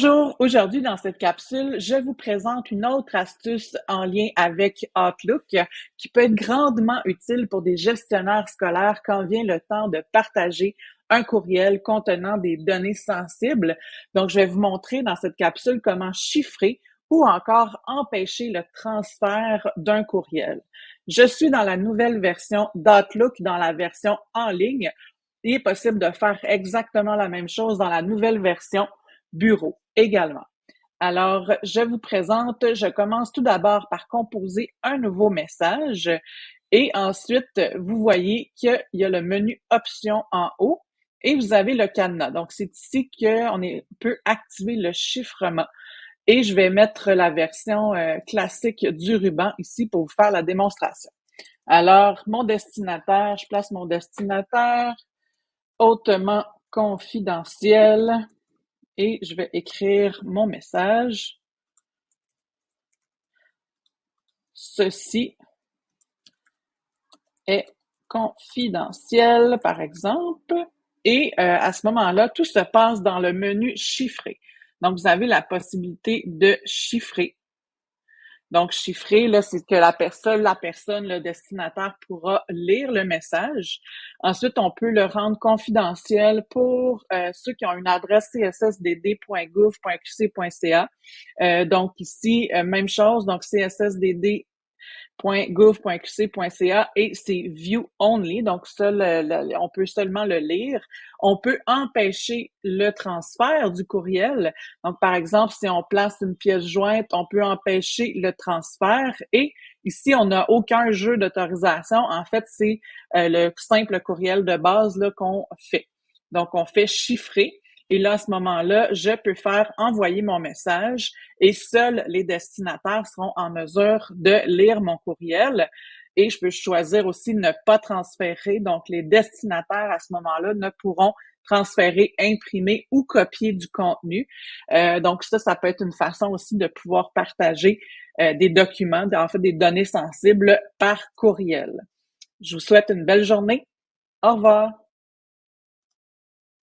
Bonjour, aujourd'hui dans cette capsule, je vous présente une autre astuce en lien avec Outlook qui peut être grandement utile pour des gestionnaires scolaires quand vient le temps de partager un courriel contenant des données sensibles. Donc, je vais vous montrer dans cette capsule comment chiffrer ou encore empêcher le transfert d'un courriel. Je suis dans la nouvelle version d'Outlook, dans la version en ligne. Il est possible de faire exactement la même chose dans la nouvelle version bureau également. Alors, je commence tout d'abord par composer un nouveau message et ensuite, vous voyez qu'il y a le menu options en haut et vous avez le cadenas. Donc, c'est ici qu'on peut activer le chiffrement et je vais mettre la version classique du ruban ici pour vous faire la démonstration. Alors, je place mon destinataire hautement confidentiel. Et je vais écrire mon message. Ceci est confidentiel, par exemple. Et à ce moment-là, tout se passe dans le menu chiffrer. Donc, vous avez la possibilité de chiffrer. Donc, chiffrer, là, c'est que la personne, le destinataire pourra lire le message. Ensuite, on peut le rendre confidentiel pour ceux qui ont une adresse cssdd.gouv.qc.ca. Donc, ici, même chose, donc cssdd.gouv.qc.ca et c'est view only, donc on peut seulement le lire. On peut empêcher le transfert du courriel. Donc, par exemple, si on place une pièce jointe, on peut empêcher le transfert et ici, on n'a aucun jeu d'autorisation. En fait, c'est le simple courriel de base là, qu'on fait. Donc, on fait chiffrer. Et là, à ce moment-là, je peux faire envoyer mon message et seuls les destinataires seront en mesure de lire mon courriel. Et je peux choisir aussi de ne pas transférer. Donc, les destinataires, à ce moment-là, ne pourront transférer, imprimer ou copier du contenu. Donc, ça peut être une façon aussi de pouvoir partager des documents, en fait, des données sensibles par courriel. Je vous souhaite une belle journée. Au revoir.